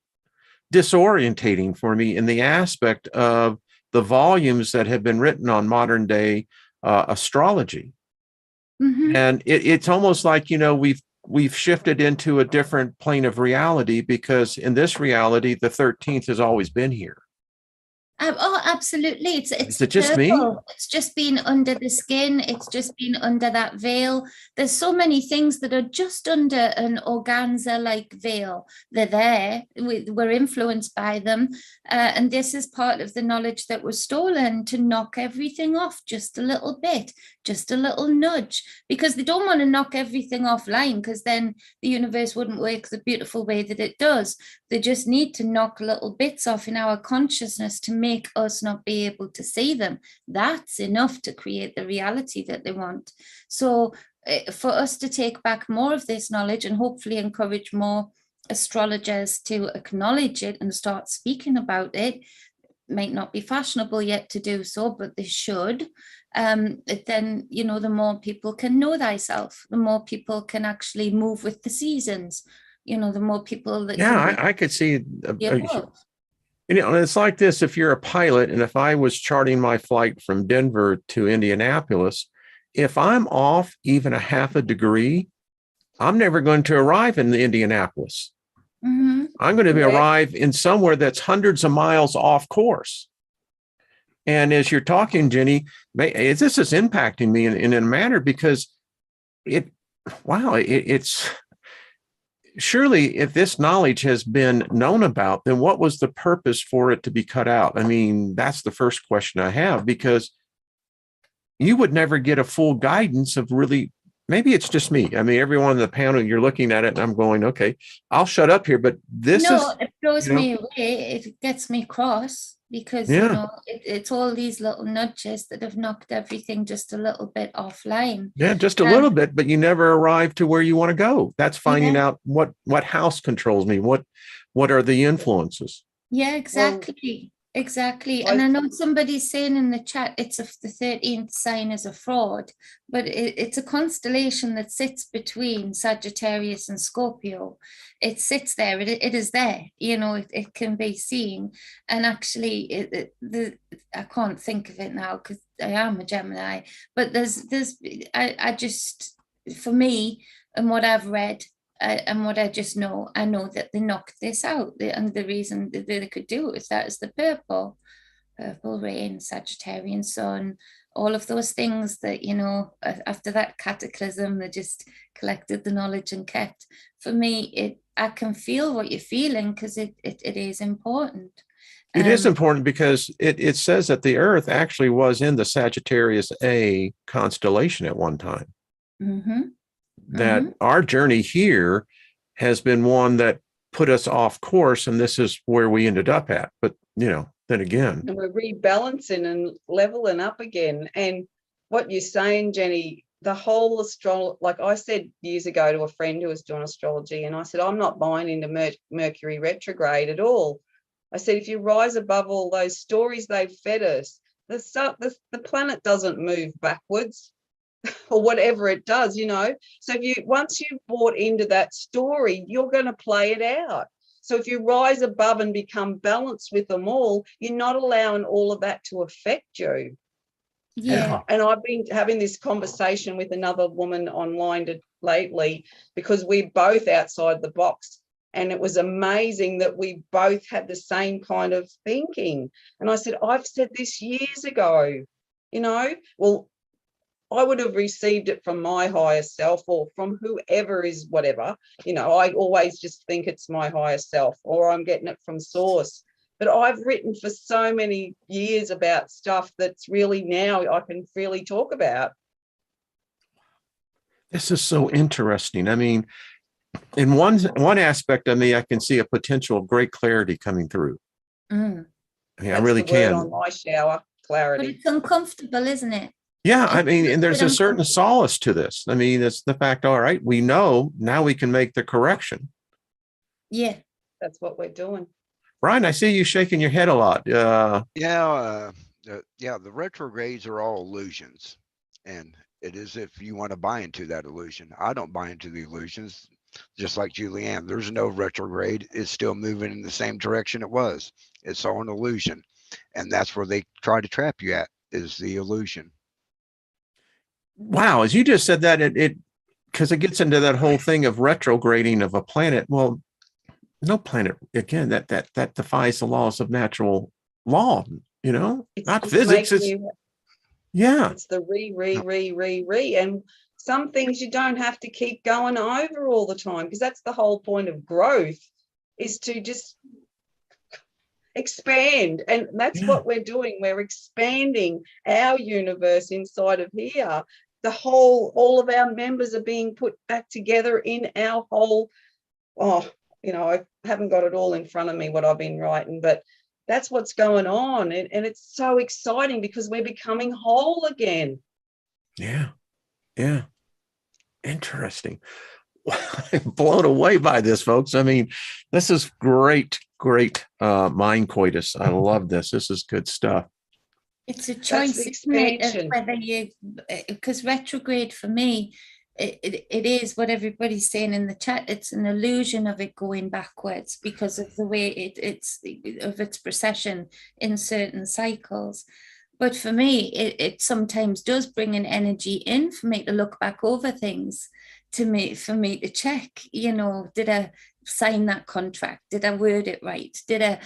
disorientating for me in the aspect of the volumes that have been written on modern day astrology. Mm-hmm. And it's almost like, you know, we've shifted into a different plane of reality, because in this reality, the 13th has always been here. Oh, absolutely. It's Is it just purple. me? It's just been under the skin. It's just been under that veil. There's so many things that are just under an organza-like veil. They're there. We're influenced by them. And this is part of the knowledge that was stolen, to knock everything off just a little bit, just a little nudge, because they don't want to knock everything offline, because then the universe wouldn't work the beautiful way that it does. They just need to knock little bits off in our consciousness to make us not be able to see them. That's enough to create the reality that they want. So for us to take back more of this knowledge and hopefully encourage more astrologers to acknowledge it and start speaking about it, might not be fashionable yet to do so, but they should. Then, you know, the more people can know thyself, the more people can actually move with the seasons. You know, the more people that. Yeah, I could see. You know, it's like this. If you're a pilot, and if I was charting my flight from Denver to Indianapolis, if I'm off even a half a degree, I'm never going to arrive in Indianapolis. Mm-hmm. I'm going to arrive in somewhere that's hundreds of miles off course. And as you're talking, Jenny, this is impacting me in a manner, because it's surely, if this knowledge has been known about, then what was the purpose for it to be cut out? I mean, that's the first question I have, because you would never get a full guidance of really, maybe it's just me. I mean, everyone on the panel, you're looking at it and I'm going, okay, I'll shut up here. But it blows me away. It gets me cross, because, you know, it's all these little nudges that have knocked everything just a little bit offline. Yeah, just a little bit, but you never arrive to where you want to go. That's finding out what house controls me. What are the influences? Yeah, exactly. Exactly. And I know somebody's saying in the chat, it's the 13th sign is a fraud, but it's a constellation that sits between Sagittarius and Scorpio. It sits there. It is there. You know, it can be seen. And actually, I can't think of it now because I am a Gemini. But I just, for me, and what I've read, and what I just know, I know that they knocked this out, and the reason that they could do it is that is the purple rain, Sagittarian sun, all of those things that, you know, after that cataclysm, they just collected the knowledge and kept. For me, I can feel what you're feeling, because it is important. It is important, because it says that the Earth actually was in the Sagittarius A constellation at one time. Mm-hmm. That our journey here has been one that put us off course, and this is where we ended up at. But then again, and we're rebalancing and leveling up again. And what you're saying, Jenny, the whole astrology, like I said years ago to a friend who was doing astrology, and I said, I'm not buying into Mercury retrograde at all. I said, if you rise above all those stories they've fed us, the planet doesn't move backwards or whatever it does, So once you've bought into that story, you're going to play it out. So if you rise above and become balanced with them all, you're not allowing all of that to affect you. Yeah. And I've been having this conversation with another woman online lately, because we're both outside the box. And it was amazing that we both had the same kind of thinking. And I said, I've said this years ago, well, I would have received it from my higher self or from whoever is whatever. I always just think it's my higher self, or I'm getting it from source. But I've written for so many years about stuff that's really now I can freely talk about. This is so interesting. I mean, in one aspect of me, I can see a potential of great clarity coming through. I really can. On my shower, clarity. But it's uncomfortable, isn't it? Yeah, I mean, and there's a certain solace to this. I mean, it's the fact, all right, we know now we can make the correction. Yeah. That's what we're doing. Brian, I see you shaking your head a lot. The retrogrades are all illusions. And it is if you want to buy into that illusion. I don't buy into the illusions. Just like Julianne, there's no retrograde. It's still moving in the same direction it was. It's all an illusion. And that's where they try to trap you at, is the illusion. Wow, as you just said that, it because it gets into that whole thing of retrograding of a planet. Well, no planet, again, that defies the laws of natural law, It's not physics. It's the re. And some things you don't have to keep going over all the time, because that's the whole point of growth, is to just expand. And that's what we're doing. We're expanding our universe inside of here. All of our members are being put back together in our whole, I haven't got it all in front of me, what I've been writing, but that's what's going on. And it's so exciting because we're becoming whole again. Yeah. Interesting. I'm blown away by this, folks. I mean, this is great mind coitus. I love this. This is good stuff. It's a choice, isn't it, whether because retrograde for me, it is what everybody's saying in the chat. It's an illusion of it going backwards because of the way it's precession in certain cycles. But for me, it sometimes does bring an energy in for me to look back over things, for me to check, did I sign that contract? Did I word it right? Did I,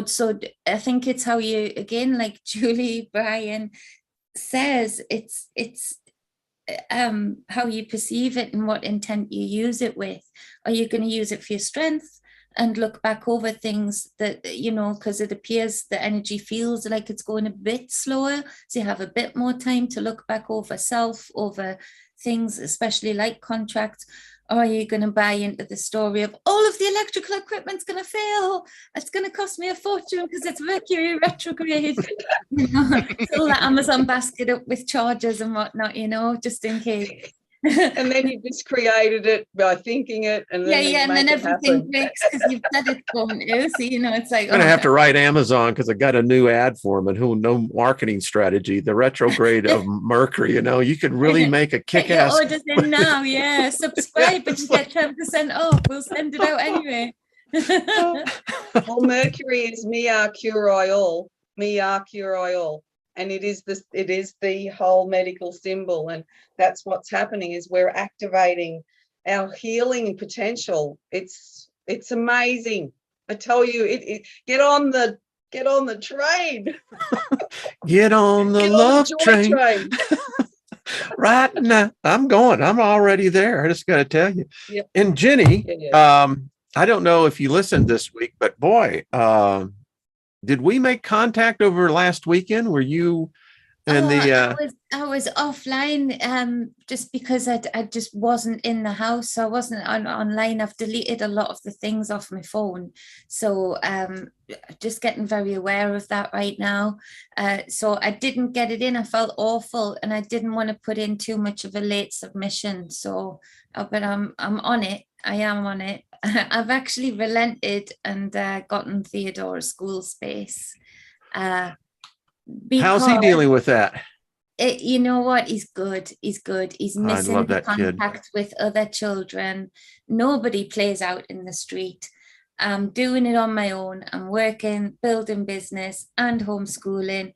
so I think it's how you, again, like Julie, Brian says, it's how you perceive it and what intent you use it with. Are you going to use it for your strength and look back over things that, because it appears the energy feels like it's going a bit slower, so you have a bit more time to look back over things, especially like contracts? Or are you going to buy into the story of all of the electrical equipment's going to fail? It's going to cost me a fortune because it's Mercury retrograde. Fill the Amazon basket up with chargers and whatnot, just in case. And then you just created it by thinking it, and then everything breaks because you've said it's going to. So it's like I'm gonna have to write Amazon because I got a new ad for them, and no marketing strategy. The retrograde of Mercury. You could really make a kick-ass. Orders in now, subscribe, but you get 10% off. We'll send it out anyway. Well, Mercury is Mia Curai All. And it is the whole medical symbol, and that's what's happening, is we're activating our healing potential. It's amazing. I tell you, get on the train. Get on the love train. Right now, I'm already there. I just got to tell you. Yep. And Jenny, I don't know if you listened this week, but boy, did we make contact over last weekend? Were you And I was offline just because I just wasn't in the house. So I wasn't online. I've deleted a lot of the things off my phone. So just getting very aware of that right now. So I didn't get it in. I felt awful and I didn't want to put in too much of a late submission. So, but I'm on it. I am on it. I've actually relented and gotten Theodore a school space. How's he dealing with that? You know what? He's good. He's good. He's missing love that kid. contact with other children. Nobody plays out in the street. I'm doing it on my own. I'm working, building business and homeschooling.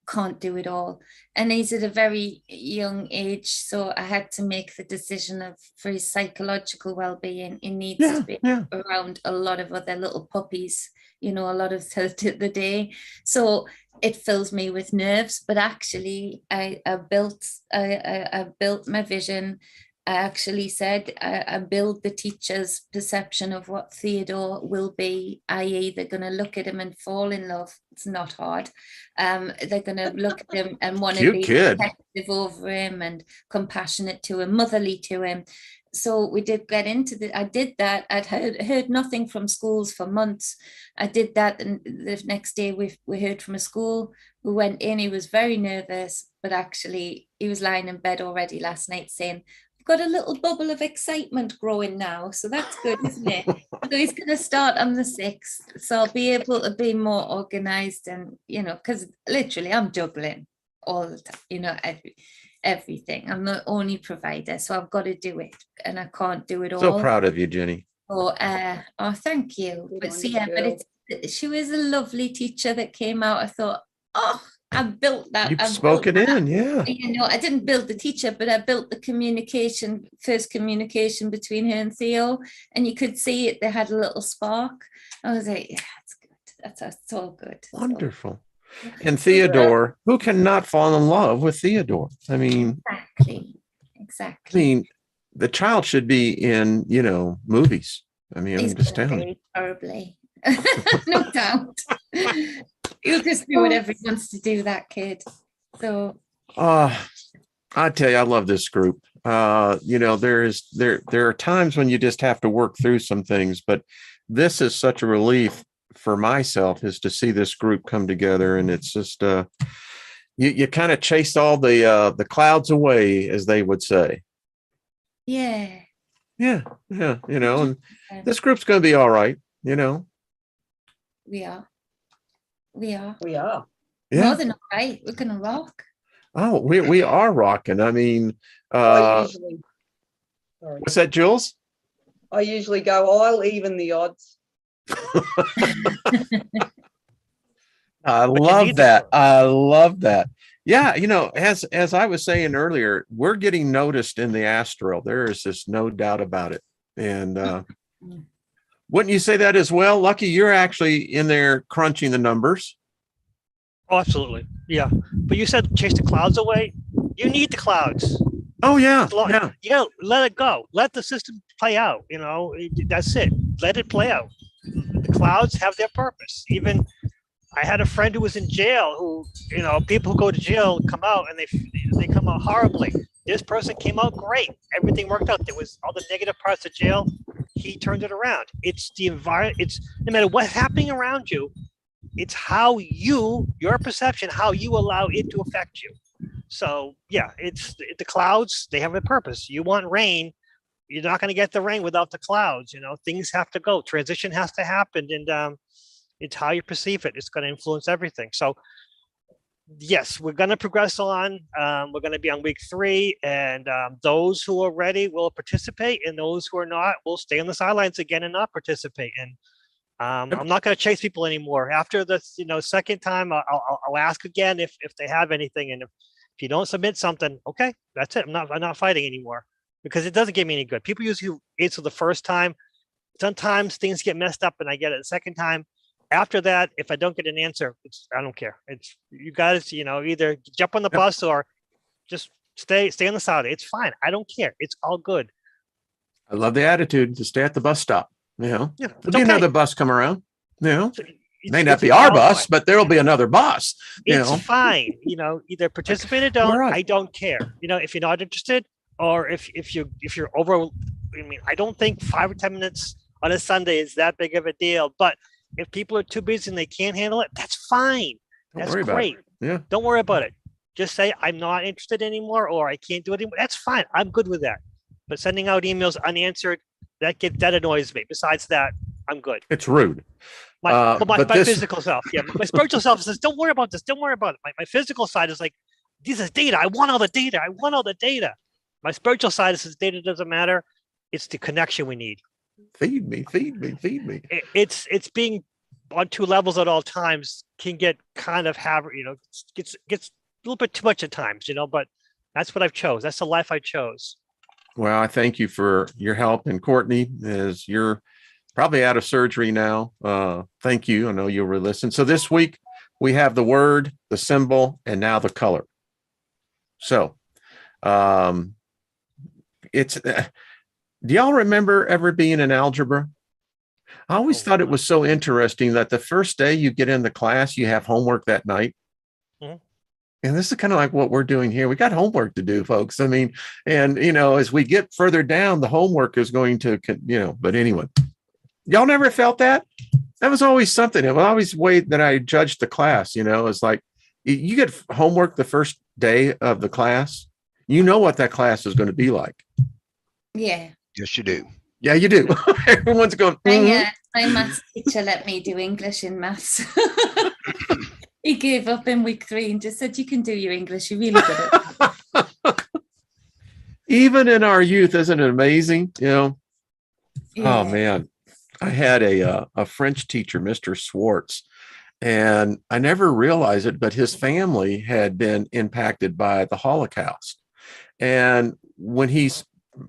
Can't do it all. And he's at a very young age. So I had to make the decision of for his psychological well-being, he needs to be around a lot of other little puppies, you know, a lot of the day. So it fills me with nerves, but actually I built my vision. I actually said I build the teacher's perception of what Theodore will be, i.e. they're going to look at him and fall in love. It's not hard. They're going to look at him and want to be protective over him and compassionate to him, motherly to him. So we did get into I did that. I'd heard nothing from schools for months. I did that, and the next day we heard from a school. We went in, he was very nervous, but actually he was lying in bed already last night saying, I've got a little bubble of excitement growing now. So that's good, isn't it? So he's going to start on the 6th. So I'll be able to be more organized and, you know, because literally I'm juggling all the time, you know, everything. I'm the only provider, so I've got to do it, and I can't do it all. So proud of you, Jenny. Oh, thank you. But so yeah, but she was a lovely teacher that came out. I thought, oh, I built that. You've spoken in, yeah. You know, I didn't build the teacher, but I built the first communication between her and Theo, and you could see it. They had a little spark. I was like, yeah, that's good. That's all good. Wonderful. And Theodore, who cannot fall in love with Theodore? I mean, exactly. I mean, the child should be in, you know, movies. I mean, I'm just telling you. Horribly. No doubt. He'll just do whatever he wants to do, that kid. So I tell you, I love this group. You know, there are times when you just have to work through some things, but this is such a relief for myself, is to see this group come together. And it's just you kind of chase all the clouds away, as they would say. Yeah, you know, and this group's going to be all right, you know. We are yeah, more than all right. We're gonna rock. Oh, we are rocking. I mean, what's that, Jules? I usually go, I'll even the odds. I love that. I love that. Yeah, you know, as I was saying earlier, we're getting noticed in the astral. There is just no doubt about it. And wouldn't you say that as well? Lucky, you're actually in there crunching the numbers. Oh, absolutely. Yeah. But you said chase the clouds away. You need the clouds. Oh, yeah. You gotta let it go. Let the system play out. You know, that's it. Let it play out. The clouds have their purpose. Even I had a friend who was in jail who, you know, people who go to jail come out and they come out horribly. This person came out great. Everything worked out. There was all the negative parts of jail. He turned it around. It's the environment. It's no matter what's happening around you, it's how your perception, how you allow it to affect you. So yeah, it's the clouds. They have a purpose. You want rain. You're not going to get the rain without the clouds. You know, things have to go. Transition has to happen. And it's how you perceive it. It's going to influence everything. So yes, we're going to progress on. We're going to be on week 3, and those who are ready will participate, and those who are not will stay on the sidelines again and not participate. And I'm not going to chase people anymore. After the second time, I'll ask again if they have anything, and if you don't submit something, okay, that's it. I'm not fighting anymore, because it doesn't get me any good. People usually answer the first time. Sometimes things get messed up, and I get it the second time. After that, if I don't get an answer, I don't care. It's you guys, either jump on the bus or just stay on the side. It's fine. I don't care. It's all good. I love the attitude to stay at the bus stop. Yeah, there'll be another bus come around. So May not be our bus, but there'll be another bus. It's fine. Either participate or don't. Right. I don't care. If you're not interested, or if you're over. I mean, I don't think 5 or 10 minutes on a Sunday is that big of a deal. But if people are too busy and they can't handle it, that's fine. That's great. Yeah. Don't worry about it. Just say I'm not interested anymore, or I can't do it anymore. That's fine. I'm good with that. But sending out emails unanswered, that annoys me. Besides that, I'm good. It's rude. My physical self, my spiritual self says, don't worry about this. Don't worry about it. My physical side is like, this is data. I want all the data. My spiritual side says data doesn't matter. It's the connection we need. Feed me. It's being on two levels at all times can get kind of gets a little bit too much at times, but that's what I've chose. That's the life I chose. Well, I thank you for your help. And Courtney, as you're probably out of surgery now, thank you. I know you'll re-listen. So this week we have the word, the symbol, and now the color. So it's do y'all remember ever being in algebra? I always thought it was so interesting that the first day you get in the class, you have homework that night. Mm-hmm. And this is kind of like what we're doing here. We got homework to do, folks. I mean, and, as we get further down, the homework is going to, but anyway, y'all never felt that? That was always something. It was always the way that I judged the class, it's like you get homework the first day of the class, what that class is going to be like. Yeah. Yes, you do. Yeah, you do. Everyone's going. My maths teacher let me do English in maths. He gave up in week 3 and just said, you can do your English. You're really good at it. Even in our youth, isn't it amazing? Yeah. Oh, man. I had a French teacher, Mr. Swartz, and I never realized it, but his family had been impacted by the Holocaust. And when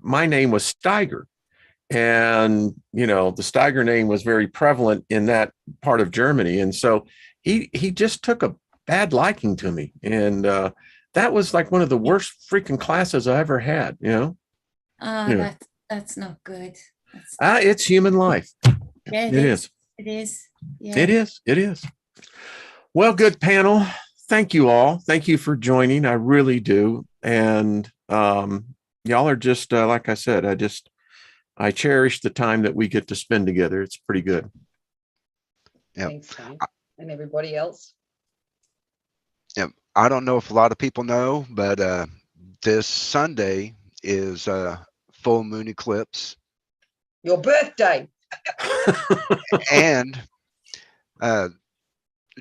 my name was Steiger. And, the Steiger name was very prevalent in that part of Germany. And so he just took a bad liking to me. And that was like one of the worst freaking classes I ever had, That's not good. It's human life. Yeah, it is. It is. Yeah. It is. Well, good panel. Thank you all. Thank you for joining. I really do. And y'all are just, like I said, I cherish the time that we get to spend together. It's pretty good. Yep. Thanks, Tom. And everybody else. Yep. I don't know if a lot of people know, but this Sunday is full moon eclipse. Your birthday. And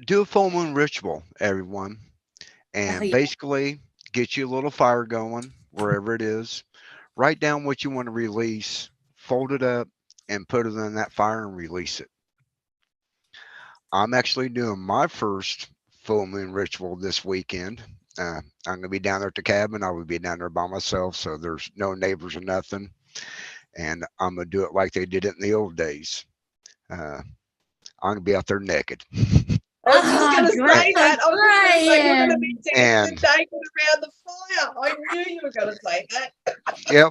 do a full moon ritual, everyone. And basically get you a little fire going wherever it is. Write down what you want to release, fold it up, and put it in that fire and release it. I'm actually doing my first full moon ritual this weekend. I'm going to be down there at the cabin. I will be down there by myself, so there's no neighbors or nothing. And I'm going to do it like they did it in the old days. I'm going to be out there naked. I was just going to say that. I was going to say you're going to be dancing naked around the fire. I knew you were going to say that. Yep.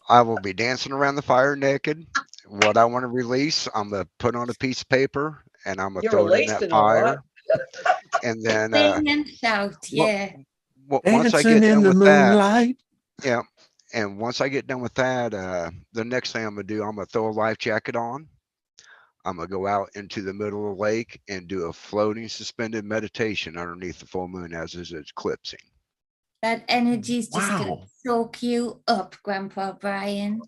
I will be dancing around the fire naked. What I want to release, I'm going to put on a piece of paper and I'm going to throw it in that fire. Right. And then sing and shout, once I get done with that, yeah. And once I get done with that, the next thing I'm going to do, I'm going to throw a life jacket on. I'm going to go out into the middle of the lake and do a floating suspended meditation underneath the full moon as it's eclipsing. That energy is just going to soak you up, Grandpa Brian.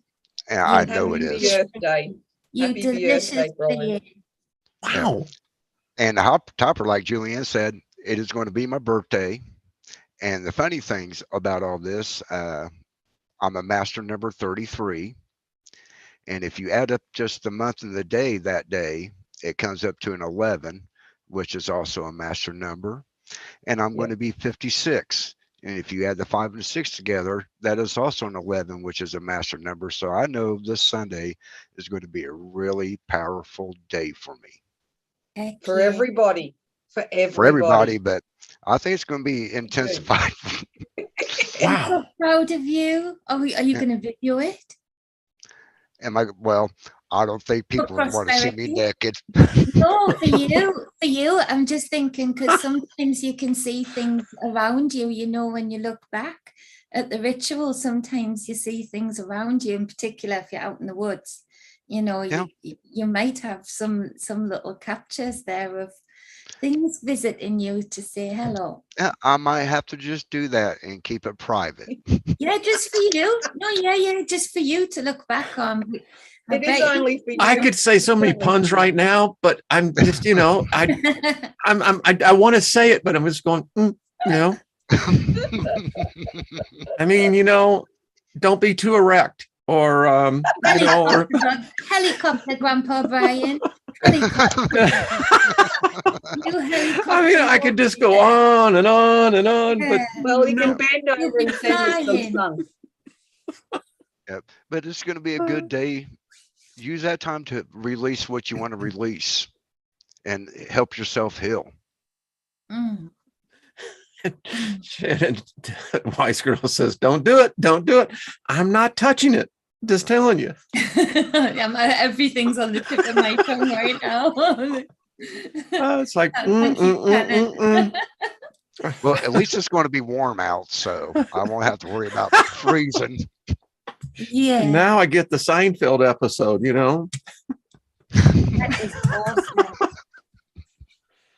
Yeah, I know it is. You delicious being. Wow. And the topper, like Julianne said, it is going to be my birthday. And the funny things about all this, I'm a master number 33. And if you add up just the month and the day that day, it comes up to an 11, which is also a master number. And I'm going to be 56. And if you add the 5 and the 6 together, that is also an 11, which is a master number. So I know this Sunday is going to be a really powerful day for me. For everybody. For everybody, but I think it's going to be intensified. I'm so proud of you. Are you going to video it? Well, I don't think people would want to see me naked. No, for you, I'm just thinking because sometimes you can see things around you, you know, when you look back at the ritual, sometimes you see things around you, in particular if you're out in the woods, you know, you might have some little captures there of things visiting you to say hello. Yeah, I might have to just do that and keep it private. Yeah, just for you. No, yeah, just for you to look back on. It is only for you. I could say so many puns right now, but I'm just, you know, I want to say it, but I'm just going, you know. I mean, you know, don't be too erect, or you know, or helicopter, Grandpa Brian. Helicopter. I mean, I could just go on and on and on, but well, you can bend over and send me some sun. Yep, but it's going to be a good day. Use that time to release what you want to release and help yourself heal. Shannon, Wise Girl says, don't do it. Don't do it. I'm not touching it. Just telling you. Everything's on the tip of my tongue right now. It's like, Well, at least it's going to be warm out, so I won't have to worry about freezing. Yeah. Now I get the Seinfeld episode, you know. That is awesome.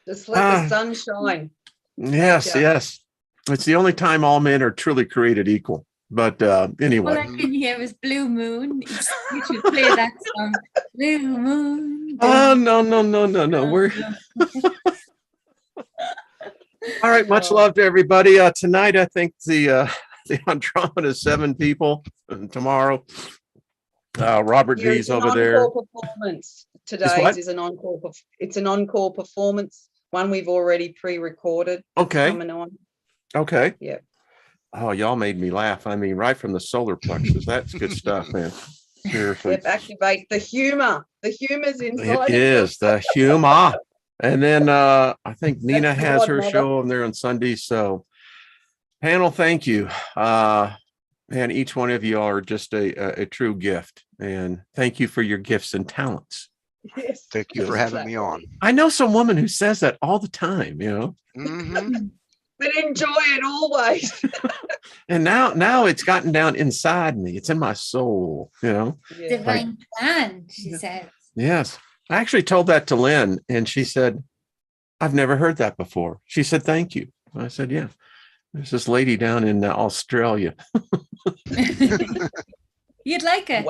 Just let the sun shine. Yes, yes. It's the only time all men are truly created equal. But anyway. All I can hear is Blue Moon. You should play that song. Blue Moon. Oh, no. We're all right. Much love to everybody. Tonight, I think the Andromeda is 7 people, and tomorrow, Robert V's over there. Performance. Today's is an encore. It's an encore performance. One we've already pre-recorded. Okay. Coming on. Okay. Yeah. Oh, y'all made me laugh. I mean, right from the solar plexus. That's good stuff, man. Seriously. Yep, activate the humor. The humor's inside. It is the humor. And then I think Nina has her show on there on Sunday. So panel, thank you. Man, each one of you are just a true gift. And thank you for your gifts and talents. Yes. Thank you for having me on. I know some woman who says that all the time, you know. Mm-hmm. But enjoy it always. And now it's gotten down inside me. It's in my soul, you know. Yeah. Divine plan, she says. Yes. I actually told that to Lynn, and she said, I've never heard that before. She said, thank you. I said, yeah. There's this lady down in Australia. You'd like her.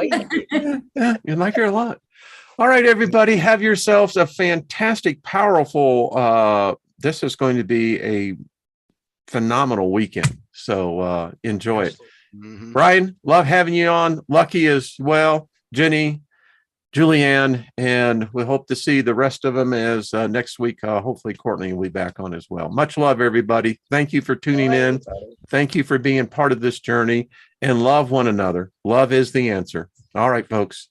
Yeah, you'd like her a lot. All right, everybody, have yourselves a fantastic, powerful, this is going to be a phenomenal weekend. So enjoy it. Mm-hmm. Brian, love having you on. Lucky as well. Jenny, Julianne, and we hope to see the rest of them as next week. Hopefully Courtney will be back on as well. Much love, everybody. Thank you for tuning in. Thank you for being part of this journey, and love one another. Love is the answer. All right, folks.